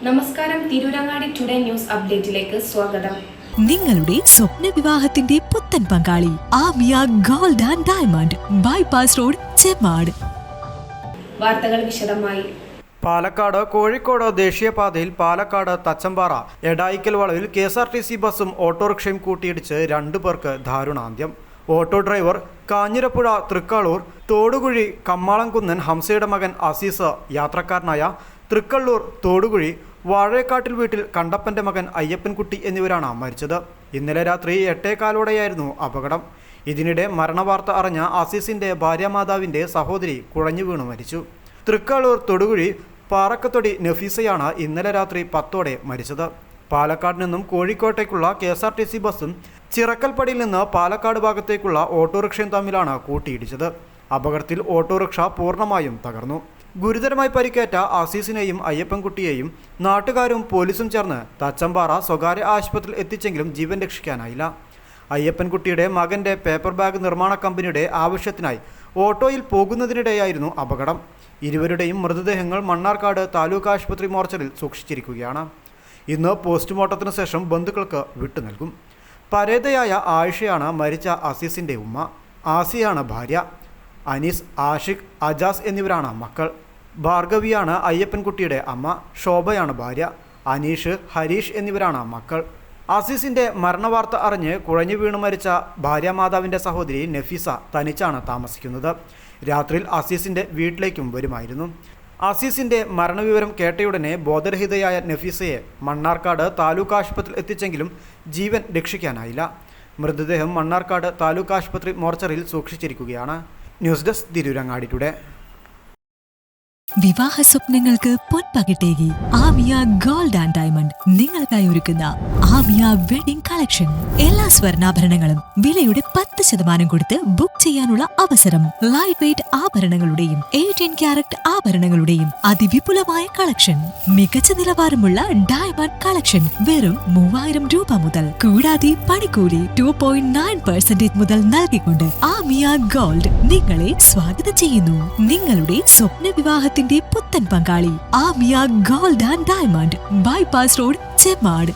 നമസ്കാരം, Tirurangadi today news അപ്ഡേറ്റിലേക്ക് സ്വാഗതം. നിങ്ങളുടെ സ്വപ്ന വിവാഹത്തിന്റെ പുത്തൻ പങ്കാളി Amiya gold and diamond bypass road, Chemmad. വാർത്തകൾ വിശദമായി. പാലക്കാട് കോഴിക്കോട് ദേശീയപാതയിൽ പാലക്കാട് തച്ചമ്പാറ എടായിക്കൽ വളവിൽ KSRTC ബസും ഓട്ടോറിക്ഷയും കൂട്ടിയിടിച്ച് 2 പേർക്ക് ദാരുണാന്ത്യം. ഓട്ടോ ഡ്രൈവർ കാഞ്ഞിരപ്പുഴ തൃക്കാളൂർ തോടുകുഴി കമ്മാളംകുന്നൻ ഹംസയുടെ മകൻ അസീസ്, യാത്രക്കാരനായ തൃക്കള്ളൂർ തോടുകുഴി വാഴേക്കാട്ടിൽ വീട്ടിൽ കണ്ടപ്പന്റെ മകൻ അയ്യപ്പൻകുട്ടി എന്നിവരാണ് മരിച്ചത്. ഇന്നലെ രാത്രി 8:15 അപകടം. ഇതിനിടെ മരണവാർത്ത അറിഞ്ഞ അസീസിന്റെ ഭാര്യാമാതാവിന്റെ സഹോദരി കുഴഞ്ഞു വീണു മരിച്ചു. തൃക്കാളൂർ തൊടുകുഴി പാറക്കത്തൊടി നഫീസയാണ് ഇന്നലെ രാത്രി 10 മരിച്ചത്. പാലക്കാട് നിന്നും കോഴിക്കോട്ടേക്കുള്ള KSRTC ബസും ചിറക്കൽപ്പടിയിൽ നിന്ന് പാലക്കാട് ഭാഗത്തേക്കുള്ള ഓട്ടോറിക്ഷയും തമ്മിലാണ് കൂട്ടിയിടിച്ചത്. അപകടത്തിൽ ഓട്ടോറിക്ഷ പൂർണ്ണമായും തകർന്നു. ഗുരുതരമായി പരിക്കേറ്റ അസീസിനെയും അയ്യപ്പൻകുട്ടിയെയും നാട്ടുകാരും പോലീസും ചേർന്ന് തച്ചമ്പാറ സ്വകാര്യ ആശുപത്രിയിൽ എത്തിച്ചെങ്കിലും ജീവൻ രക്ഷിക്കാനായില്ല. അയ്യപ്പൻകുട്ടിയുടെ മകന്റെ പേപ്പർ ബാഗ് നിർമ്മാണ കമ്പനിയുടെ ആവശ്യത്തിനായി ഓട്ടോയിൽ പോകുന്നതിനിടെയായിരുന്നു അപകടം. ഇരുവരുടെയും മൃതദേഹങ്ങൾ മണ്ണാർക്കാട് താലൂക്ക് ആശുപത്രി മോർച്ചറിൽ സൂക്ഷിച്ചിരിക്കുകയാണ്. ഇന്ന് പോസ്റ്റ്മോർട്ടത്തിന് ശേഷം ബന്ധുക്കൾക്ക് വിട്ടുനൽകും. പരേതയായ ആയിഷയാണ് മരിച്ച അസീസിന്റെ ഉമ്മ. ആസിയാണ് ഭാര്യ. അനീസ്, ആഷിഖ്, അജാസ് എന്നിവരാണ് മക്കൾ. ഭാർഗവിയാണ് അയ്യപ്പൻകുട്ടിയുടെ അമ്മ. ശോഭയാണ് ഭാര്യ. അനീഷ്, ഹരീഷ് എന്നിവരാണ് മക്കൾ. അസീസിന്റെ മരണവാർത്ത അറിഞ്ഞ് കുഴഞ്ഞു വീണു മരിച്ച ഭാര്യാമാതാവിന്റെ സഹോദരി നഫീസ തനിച്ചാണ് താമസിക്കുന്നത്. രാത്രിയിൽ അസീസിന്റെ വീട്ടിലേക്കും വരുമായിരുന്നു. അസീസിന്റെ മരണവിവരം കേട്ടയുടനെ ബോധരഹിതയായ നഫീസയെ മണ്ണാർക്കാട് താലൂക്ക് ആശുപത്രിയിൽ എത്തിച്ചെങ്കിലും ജീവൻ രക്ഷിക്കാനായില്ല. മൃതദേഹം മണ്ണാർക്കാട് താലൂക്ക് ആശുപത്രി മോർച്ചറിയിൽ സൂക്ഷിച്ചിരിക്കുകയാണ്. News desk, Tirurangadi today. വിവാഹ സ്വപ്നങ്ങൾക്ക് പൊൻപകിട്ടേകി ആമിയ ഗോൾഡ് ആൻഡ് ഡയമണ്ട് നിങ്ങൾക്കായി ഒരുക്കുന്ന ആമിയ വെഡിംഗ് കളക്ഷൻ. എല്ലാ സ്വർണ്ണാഭരണങ്ങളും വിലയുടെ 10% കൊടുത്ത് ബുക്ക് ചെയ്യാനുള്ള അവസരം. ലൈറ്റ് വെയ്റ്റ് ആഭരണങ്ങളുടെയും 18 കാരറ്റ് ആഭരണങ്ങളുടെയും അതിവിപുലമായ കളക്ഷൻ. മികച്ച നിലവാരമുള്ള ഡയമണ്ട് കളക്ഷൻ വെറും 3000 രൂപ മുതൽ. കൂടാതെ പണിക്കൂലി 2.9% മുതൽ നൽകിക്കൊണ്ട് ആമിയ ഗോൾഡ് നിങ്ങളെ സ്വാഗതം ചെയ്യുന്നു. നിങ്ങളുടെ സ്വപ്ന വിവാഹത്തിന്റെ പുത്തൻ പങ്കാളി Amiya gold and diamond bypass road, Chemmad.